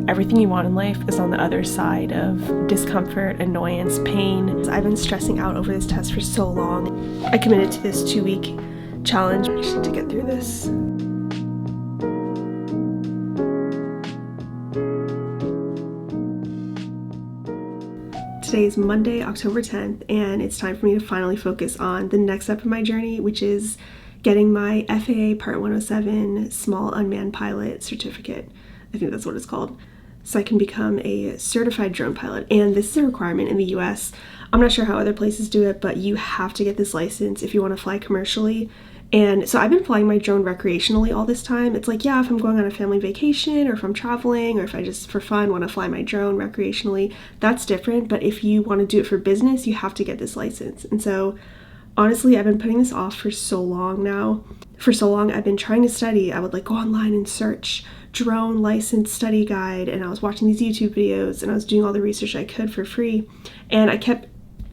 everything you want in life is on the other side of discomfort, annoyance, pain. I've been stressing out over this test for so long. I committed to this 2-week challenge. I just need to get through this. Today is Monday, October 10th, and it's time for me to finally focus on the next step of my journey, which is getting my FAA Part 107 Small Unmanned Pilot certificate. I think that's what it's called. So I can become a certified drone pilot. And this is a requirement in the US. I'm not sure how other places do it, but you have to get this license if you want to fly commercially. And so I've been flying my drone recreationally all this time. It's like, yeah, if I'm going on a family vacation or if I'm traveling or if I just for fun want to fly my drone recreationally, that's different. But if you want to do it for business, you have to get this license. And so honestly, I've been putting this off for so long now. For so long, I've been trying to study. I would go online and search drone license study guide, and I was watching these YouTube videos and I was doing all the research I could for free, and I kept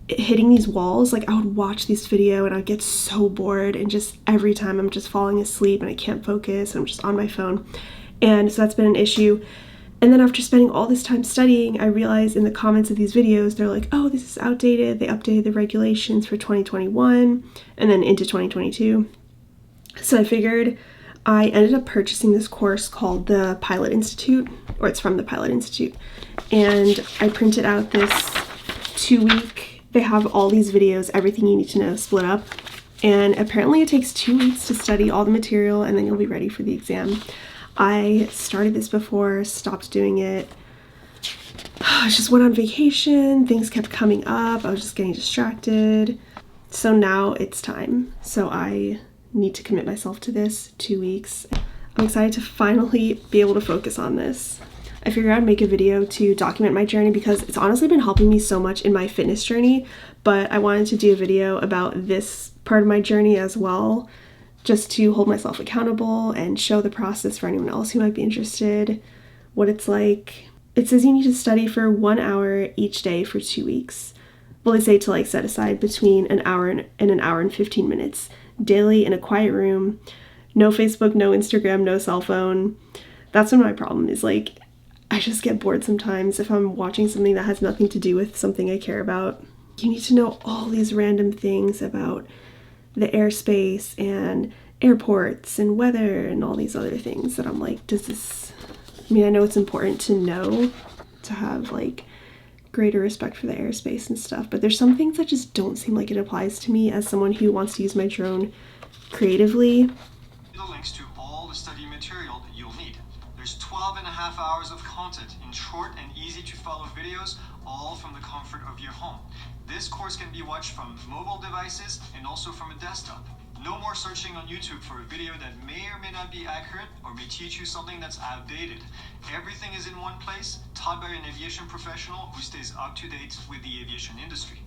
hitting these walls. I would watch this video and I'd get so bored, and just every time I'm just falling asleep and I can't focus, I'm just on my phone. And so that's been an issue. And then after spending all this time studying, I realized in the comments of these videos, they're like, oh, this is outdated. They updated the regulations for 2021 and then into 2022. So I figured I ended up purchasing this course called the Pilot Institute, or it's from the Pilot Institute. And I printed out this 2-week, they have all these videos, everything you need to know split up. And apparently it takes 2 weeks to study all the material and then you'll be ready for the exam. I started this before, stopped doing it. I just went on vacation, things kept coming up, I was just getting distracted. So now it's time. So I need to commit myself to this 2 weeks. I'm excited to finally be able to focus on this. I figured I'd make a video to document my journey because it's honestly been helping me so much in my fitness journey, but I wanted to do a video about this part of my journey as well, just to hold myself accountable and show the process for anyone else who might be interested, what it's like. It says you need to study for 1 hour each day for 2 weeks. Well, they say to set aside between an hour and an hour and 15 minutes daily in a quiet room, no Facebook, no Instagram, no cell phone. That's when my problem is I just get bored sometimes if I'm watching something that has nothing to do with something I care about. You need to know all these random things about the airspace and airports and weather and all these other things that I'm like, I know it's important to know, to have greater respect for the airspace and stuff, but there's some things that just don't seem like it applies to me as someone who wants to use my drone creatively. The links to all the study material that you'll need. There's 12.5 hours of content in short and easy to follow videos, all from the comfort of your home. This course can be watched from mobile devices and also from a desktop. No more searching on YouTube for a video that may or may not be accurate or may teach you something that's outdated. Everything is in one place, taught by an aviation professional who stays up to date with the aviation industry.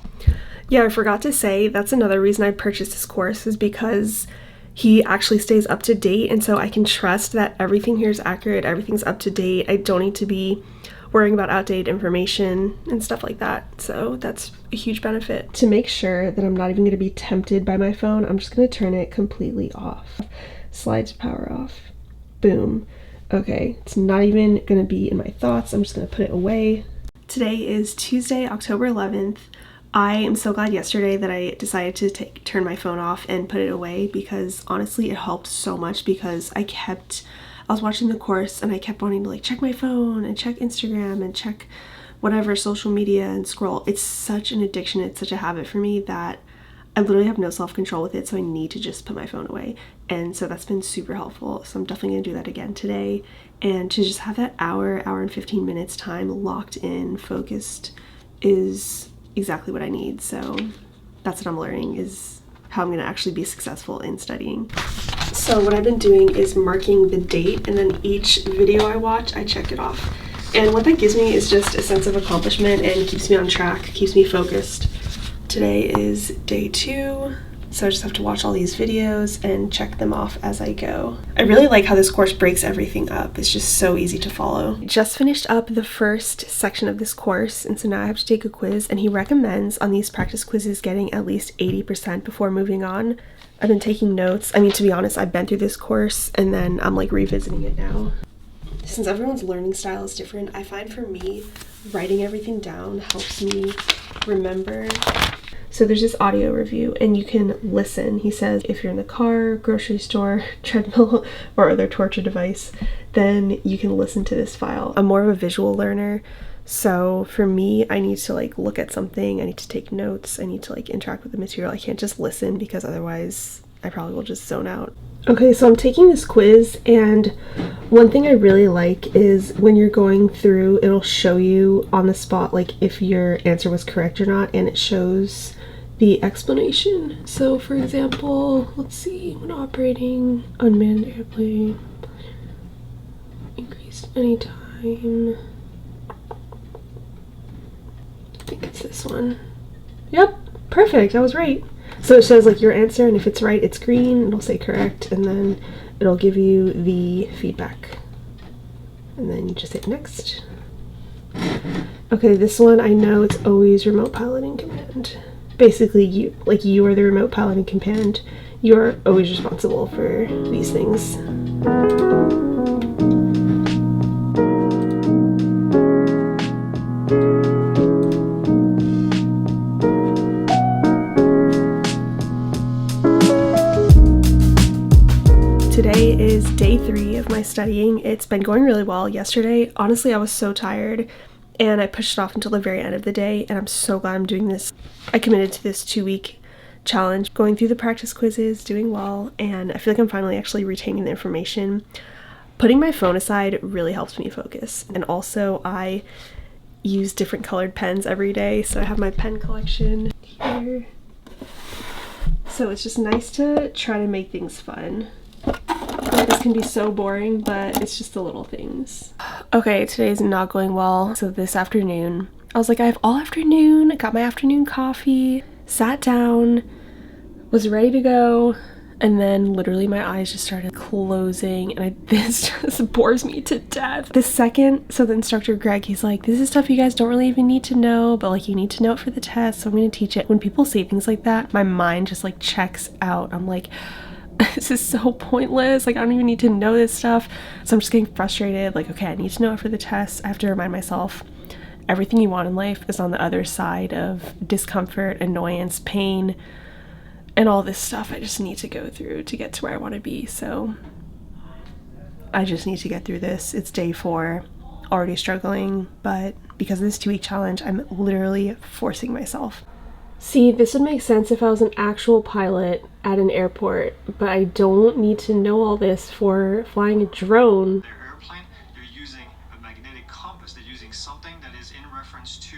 Yeah, I forgot to say, that's another reason I purchased this course, is because he actually stays up to date, and so I can trust that everything here is accurate, everything's up to date. I don't need to be worrying about outdated information and stuff like that. So that's a huge benefit. To make sure that I'm not even going to be tempted by my phone, I'm just going to turn it completely off. Slide to power off. Boom. Okay, it's not even going to be in my thoughts. I'm just going to put it away. Today is Tuesday, October 11th. I am so glad yesterday that I decided to turn my phone off and put it away, because honestly it helped so much, because I was watching the course and I kept wanting to check my phone and check Instagram and check whatever social media and scroll. It's such an addiction, it's such a habit for me that I literally have no self-control with it, so I need to just put my phone away. And so that's been super helpful. So I'm definitely gonna do that again today, and to just have that hour and 15 minutes time locked in, focused, is exactly what I need. So that's what I'm learning, is how I'm gonna actually be successful in studying. So what I've been doing is marking the date, and then each video I watch, I check it off. And what that gives me is just a sense of accomplishment and keeps me on track, keeps me focused. Today is day 2, so I just have to watch all these videos and check them off as I go. I really like how this course breaks everything up. It's just so easy to follow. Just finished up the first section of this course, and so now I have to take a quiz, and he recommends on these practice quizzes getting at least 80% before moving on. I've been taking notes. I mean, to be honest, I've been through this course and then I'm revisiting it now. since everyone's learning style is different, I find for me, writing everything down helps me remember. So there's this audio review and you can listen. He says if you're in the car, grocery store, treadmill, or other torture device, then you can listen to this file. I'm more of a visual learner, so for me, I need to like look at something, I need to take notes, I need to like interact with the material. I can't just listen because otherwise I probably will just zone out. Okay, so I'm taking this quiz, and one thing I really like is when you're going through, it'll show you on the spot like if your answer was correct or not, and it shows the explanation. So for example, let's see, when operating unmanned airplane, increased anytime. I think it's this one. Yep, perfect, I was right. So it shows like your answer, and if it's right, it's green, it'll say correct, and then it'll give you the feedback. And then you just hit next. Okay, this one I know it's always remote piloting command. Basically, you are the remote piloting command. You're always responsible for these things. Today is day 3 of my studying. It's been going really well. Yesterday, honestly, I was so tired and I pushed it off until the very end of the day, and I'm so glad I'm doing this. I committed to this 2-week challenge, going through the practice quizzes, doing well, and I feel like I'm finally actually retaining the information. Putting my phone aside really helps me focus, and also I use different colored pens every day, so I have my pen collection here. So it's just nice to try to make things fun. This can be so boring, but it's just the little things. Okay, today's not going well. So this afternoon, I was like, I have all afternoon. I got my afternoon coffee, sat down, was ready to go, and then literally my eyes just started closing, and this just bores me to death. So the instructor, Greg, he's like, this is stuff you guys don't really even need to know, but like you need to know it for the test, so I'm gonna teach it. When people say things like that, my mind just like checks out. I'm like, this is so pointless, like I don't even need to know this stuff. So I'm just getting frustrated, like, okay, I need to know it for the test. I have to remind myself everything you want in life is on the other side of discomfort, annoyance, pain, and all this stuff I just need to go through to get to where I want to be. So I just need to get through this. It's day 4, already struggling, but because of this 2-week challenge, I'm literally forcing myself. See, this would make sense if I was an actual pilot at an airport, but I don't need to know all this for flying a drone. Their airplane, they're using a magnetic compass. They're using something that is in reference to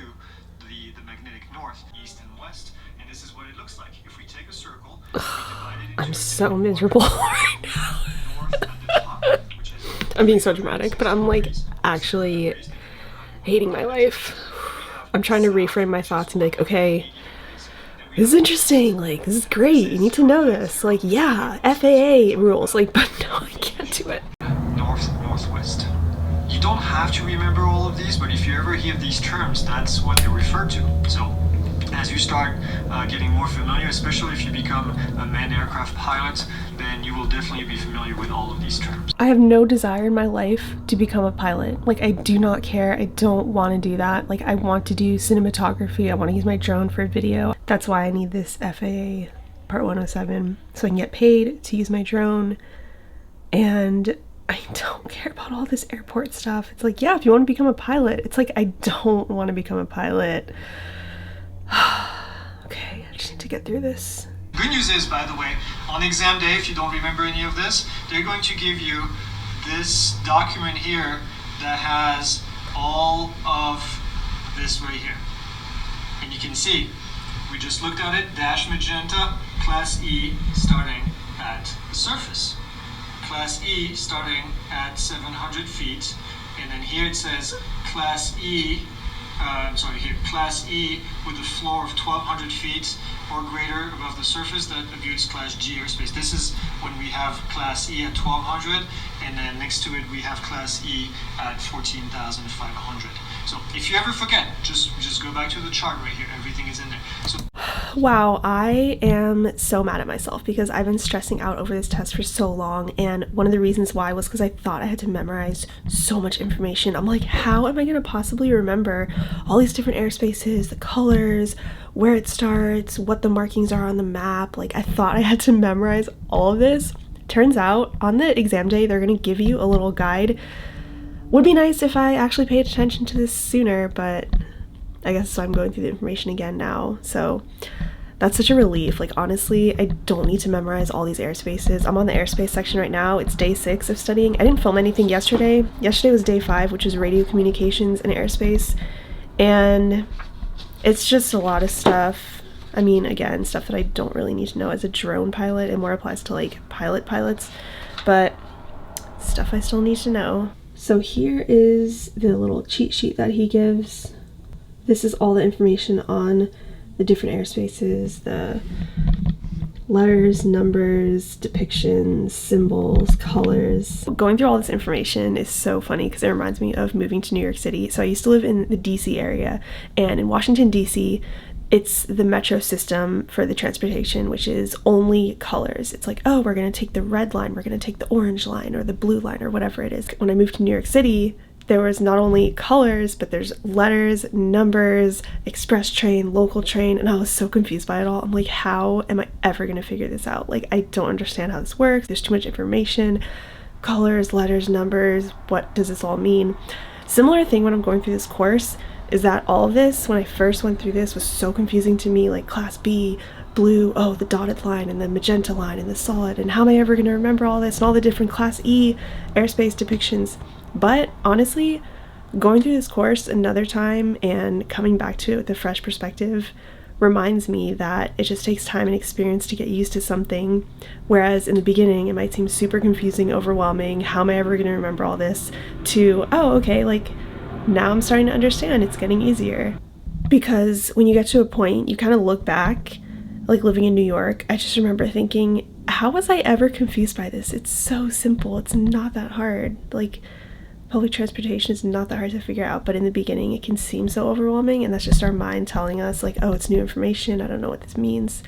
the magnetic north, east, and west, and this is what it looks like. If we take a circle, we divide it into I'm so miserable right now. north at the top, which is I'm being so dramatic, but I'm like actually hating my life. I'm trying to reframe my thoughts and be like, okay, this is interesting, like, this is great, you need to know this, like, yeah, FAA rules, like, but no, I can't do it. North, northwest. You don't have to remember all of these, but if you ever hear these terms, that's what they refer to. So as you start getting more familiar, especially if you become a manned aircraft pilot, then you will definitely be familiar with all of these terms. I have no desire in my life to become a pilot. Like, I do not care. I don't want to do that. Like, I want to do cinematography. I want to use my drone for video. That's why I need this FAA Part 107, so I can get paid to use my drone. And I don't care about all this airport stuff. It's like, yeah, if you want to become a pilot. It's like, I don't want to become a pilot. Okay, I just need to get through this. Good news is, by the way, on exam day, if you don't remember any of this, they're going to give you this document here that has all of this right here. And you can see, we just looked at it, dash magenta, Class E starting at the surface. Class E starting at 700 feet. And then here it says Class E, Class E with a floor of 1,200 feet or greater above the surface, that views Class G airspace. This is when we have Class E at 1,200, and then next to it we have Class E at 14,500. So if you ever forget, just go back to the chart right here. Everything is in there. So Wow, I am so mad at myself because I've been stressing out over this test for so long, and one of the reasons why was because I thought I had to memorize so much information. I'm like, how am I going to possibly remember all these different airspaces, the colors, where it starts, what the markings are on the map? Like, I thought I had to memorize all of this. Turns out, on the exam day, they're going to give you a little guide. Would be nice if I actually paid attention to this sooner, but I guess I'm going through the information again now, so that's such a relief. Like, honestly, I don't need to memorize all these airspaces. I'm on the airspace section right now. It's day 6 of studying. I didn't film anything yesterday. Yesterday was day 5, which is radio communications and airspace, and it's just a lot of stuff. I mean, again, stuff that I don't really need to know as a drone pilot. It more applies to like pilots, but stuff I still need to know. So here is the little cheat sheet that he gives. This is all the information on the different airspaces, the letters, numbers, depictions, symbols, colors. Going through all this information is so funny because it reminds me of moving to New York City. So I used to live in the DC area, and in Washington, DC, it's the metro system for the transportation, which is only colors. It's like, oh, we're going to take the red line, we're going to take the orange line or the blue line or whatever it is. When I moved to New York City, there was not only colors, but there's letters, numbers, express train, local train, and I was so confused by it all. I'm like, how am I ever going to figure this out? Like, I don't understand how this works. There's too much information. Colors, letters, numbers, what does this all mean? Similar thing when I'm going through this course is that all of this, when I first went through this, was so confusing to me, like class B, blue, oh, the dotted line and the magenta line and the solid, and how am I ever going to remember all this and all the different class E airspace depictions? But honestly, going through this course another time and coming back to it with a fresh perspective reminds me that it just takes time and experience to get used to something, whereas in the beginning it might seem super confusing, overwhelming, how am I ever going to remember all this, to, oh, okay, like now I'm starting to understand, it's getting easier. Because when you get to a point, you kind of look back, like living in New York, I just remember thinking, how was I ever confused by this? It's so simple, it's not that hard. Like, public transportation is not that hard to figure out, but in the beginning it can seem so overwhelming, and that's just our mind telling us like, oh, it's new information, I don't know what this means.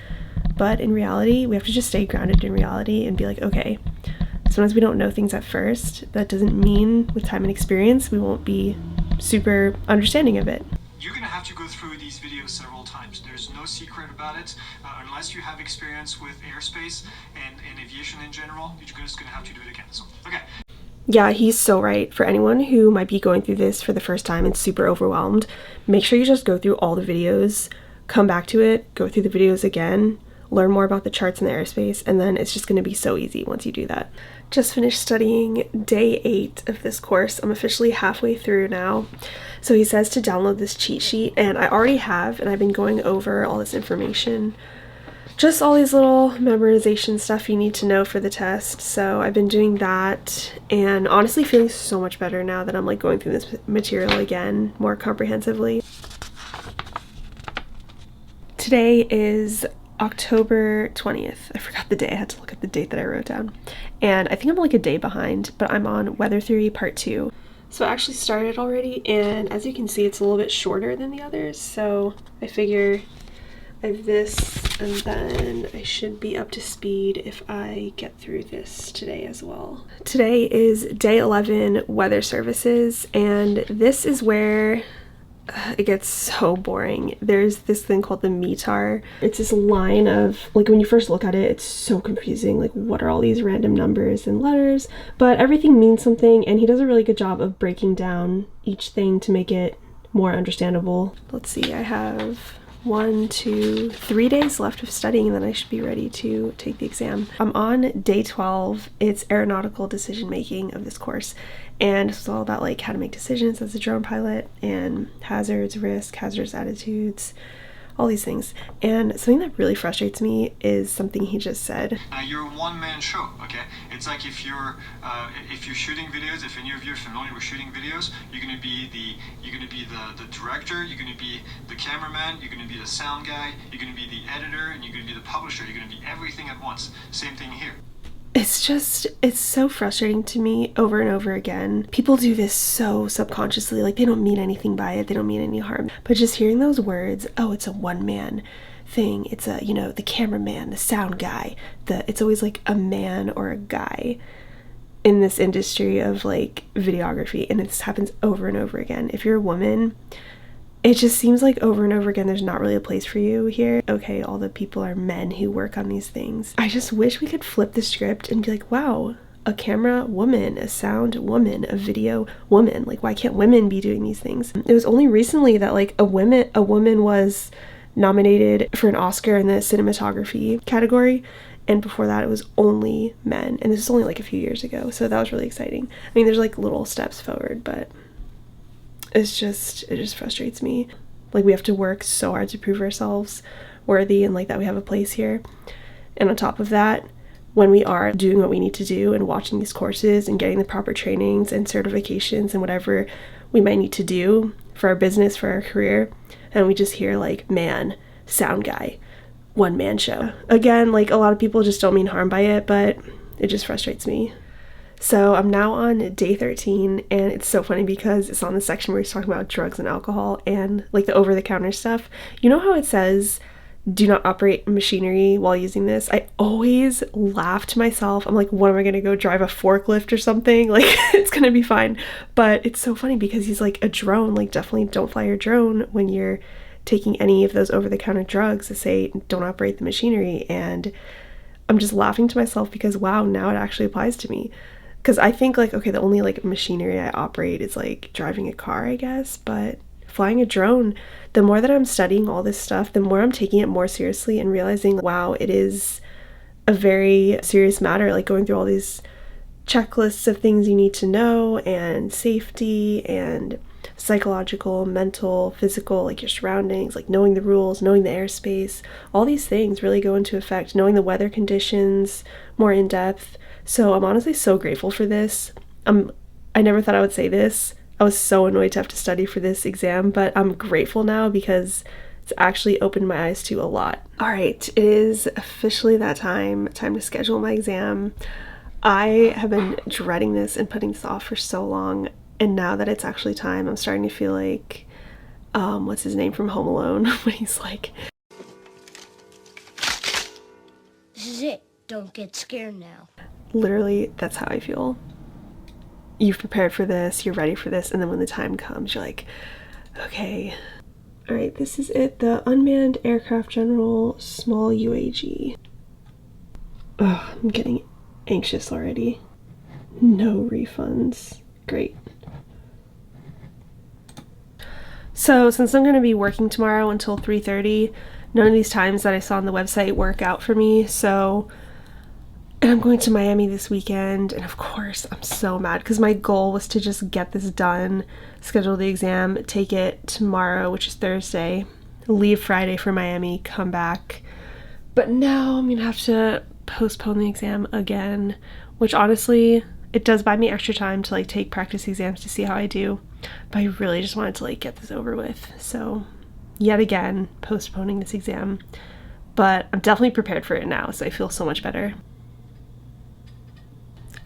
But in reality, we have to just stay grounded in reality and be like, okay, sometimes we don't know things at first. That doesn't mean with time and experience we won't be super understanding of it. You're going to have to go through these videos several times. There's no secret about it. Unless you have experience with airspace and aviation in general, you're just going to have to do it again. So, okay. Yeah, he's so right. For anyone who might be going through this for the first time and super overwhelmed, make sure you just go through all the videos, come back to it, go through the videos again, learn more about the charts and the airspace, and then it's just going to be so easy once you do that. Just finished studying day 8 of this course. I'm officially halfway through now. So he says to download this cheat sheet, and I already have, and I've been going over all this information. Just all these little memorization stuff you need to know for the test. So I've been doing that, and honestly feeling so much better now that I'm like going through this material again more comprehensively. Today is October 20th. I forgot the day. I had to look at the date that I wrote down. And I think I'm like a day behind, but I'm on Weather Theory Part 2. So I actually started already, and as you can see, it's a little bit shorter than the others. So I figure I have this, and then I should be up to speed if I get through this today as well. Today is day 11, weather services, and this is where it gets so boring. There's this thing called the METAR. It's this line of, like, when you first look at it, it's so confusing. Like, what are all these random numbers and letters? But everything means something, and he does a really good job of breaking down each thing to make it more understandable. Let's see, I have 1, 2, 3 days left of studying, and then I should be ready to take the exam. I'm on day 12. It's aeronautical decision making of this course, and it's all about like how to make decisions as a drone pilot and hazards, risk, hazardous attitudes, all these things. And something that really frustrates me is something he just said. You're a one-man show, okay? It's like if you're shooting videos, if any of you are familiar with shooting videos, you're gonna be the director, you're gonna be the cameraman, you're gonna be the sound guy, you're gonna be the editor, and you're gonna be the publisher. You're gonna be everything at once. Same thing here. It's so frustrating to me over and over again. People do this so subconsciously, like they don't mean anything by it, they don't mean any harm. But just hearing those words, oh, it's a one-man thing. It's a, you know, the cameraman, the sound guy, it's always like a man or a guy in this industry of like videography, and this happens over and over again. If you're a woman, it just seems like over and over again there's not really a place for you here. Okay, all the people are men who work on these things. I just wish we could flip the script and be like, wow, a camera woman, a sound woman, a video woman. Like, why can't women be doing these things? It was only recently that like a woman was nominated for an Oscar in the cinematography category, and before that it was only men, and this is only like a few years ago, so that was really exciting. I mean, there's like little steps forward, but it just frustrates me. Like, we have to work so hard to prove ourselves worthy and like that we have a place here, and on top of that, when we are doing what we need to do and watching these courses and getting the proper trainings and certifications and whatever we might need to do for our business, for our career, and we just hear like, man, sound guy, one man show. Again, like, a lot of people just don't mean harm by it, but it just frustrates me. So I'm now on day 13, and it's so funny because it's on the section where he's talking about drugs and alcohol and like the over-the-counter stuff. You know how it says do not operate machinery while using this? I always laugh to myself. I'm like, what am I gonna go drive a forklift or something? Like, it's gonna be fine. But it's so funny because he's like, a drone, like, definitely don't fly your drone when you're taking any of those over-the-counter drugs. To say don't operate the machinery. And I'm just laughing to myself because, wow, now it actually applies to me. Because I think like, okay, the only like machinery I operate is like driving a car, I guess, but flying a drone, the more that I'm studying all this stuff, the more I'm taking it more seriously and realizing, wow, it is a very serious matter, like going through all these checklists of things you need to know, and safety and psychological, mental, physical, like your surroundings, like knowing the rules, knowing the airspace, all these things really go into effect, knowing the weather conditions more in depth. So I'm honestly so grateful for this. I never thought I would say this. I was so annoyed to have to study for this exam, but I'm grateful now because it's actually opened my eyes to a lot. All right, it is officially that time to schedule my exam. I have been dreading this and putting this off for so long, and now that it's actually time, I'm starting to feel like, what's his name from Home Alone, when he's like, this is it, don't get scared now. Literally, that's how I feel. You've prepared for this, you're ready for this, and then when the time comes, you're like, okay. All right, this is it, the Unmanned Aircraft General Small UAG. Oh, I'm getting anxious already. No refunds. Great. So since I'm going to be working tomorrow until 3:30, none of these times that I saw on the website work out for me, and I'm going to Miami this weekend, and of course I'm so mad because my goal was to just get this done, schedule the exam, take it tomorrow, which is Thursday, leave Friday for Miami, come back. But now I'm gonna have to postpone the exam again, which honestly, it does buy me extra time to like take practice exams to see how I do, but I really just wanted to like get this over with. So yet again, postponing this exam, but I'm definitely prepared for it now, so I feel so much better.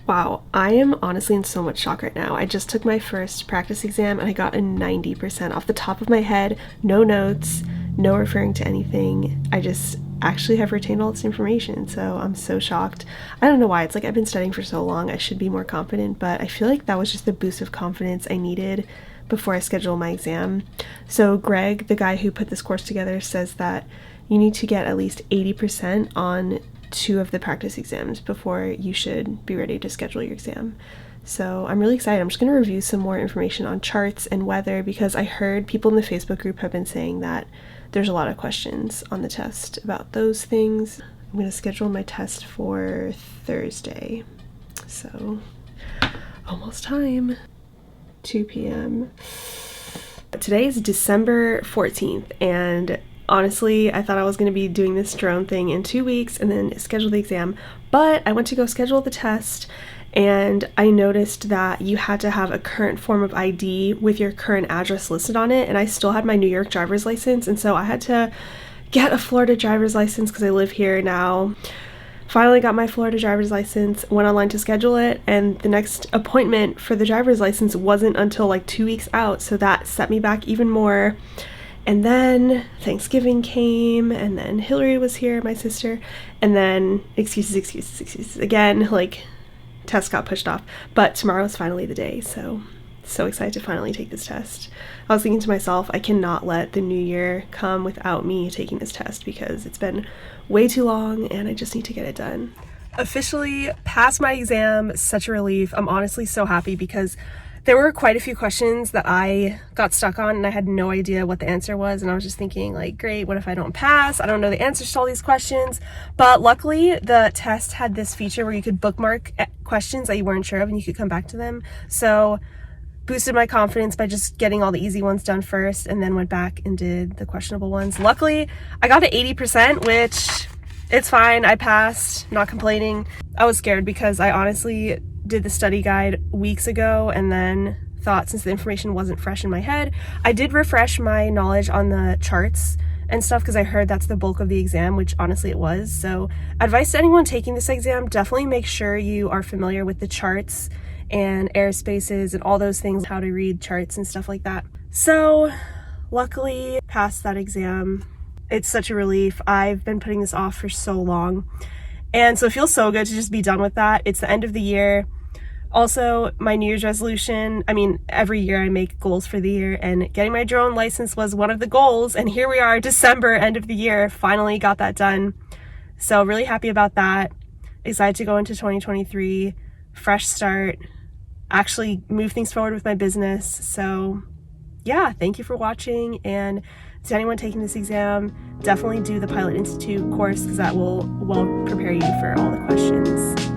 Wow, I am honestly in so much shock right now. I just took my first practice exam and I got a 90% off the top of my head, no notes, no referring to anything. I just actually have retained all this information, so I'm so shocked. I don't know why, it's like I've been studying for so long, I should be more confident, but I feel like that was just the boost of confidence I needed before I schedule my exam. So Greg, the guy who put this course together, says that you need to get at least 80% on 2 of the practice exams before you should be ready to schedule your exam. So I'm really excited. I'm just going to review some more information on charts and weather because I heard people in the Facebook group have been saying that there's a lot of questions on the test about those things. I'm going to schedule my test for Thursday. So almost time. 2 p.m. Today is December 14th, and honestly, I thought I was going to be doing this drone thing in 2 weeks and then schedule the exam, but I went to go schedule the test and I noticed that you had to have a current form of ID with your current address listed on it, and I still had my New York driver's license, and so I had to get a Florida driver's license because I live here now. Finally got my Florida driver's license, went online to schedule it, and the next appointment for the driver's license wasn't until like 2 weeks out, so that set me back even more. And then Thanksgiving came, and then Hillary was here, my sister, and then excuses again, like test got pushed off. But tomorrow is finally the day, so excited to finally take this test. I was thinking to myself, I cannot let the new year come without me taking this test because it's been way too long and I just need to get it done. Officially passed my exam, such a relief. I'm honestly so happy because there were quite a few questions that I got stuck on and I had no idea what the answer was, and I was just thinking like, great, what if I don't pass? I don't know the answers to all these questions. But luckily the test had this feature where you could bookmark questions that you weren't sure of and you could come back to them. So boosted my confidence by just getting all the easy ones done first and then went back and did the questionable ones. Luckily I got to 80%, which it's fine. I passed, not complaining. I was scared because I honestly did the study guide weeks ago and then thought, since the information wasn't fresh in my head, I did refresh my knowledge on the charts and stuff because I heard that's the bulk of the exam, which honestly it was. So advice to anyone taking this exam, definitely make sure you are familiar with the charts and airspaces and all those things, how to read charts and stuff like that. So luckily passed that exam. It's such a relief. I've been putting this off for so long. And so it feels so good to just be done with that. It's the end of the year. Also, my New Year's resolution, I mean, every year I make goals for the year, and getting my drone license was one of the goals. And here we are, December, end of the year, finally got that done. So really happy about that. Excited to go into 2023, fresh start, actually move things forward with my business. So yeah, thank you for watching. And to anyone taking this exam, definitely do the Pilot Institute course because that will well prepare you for all the questions.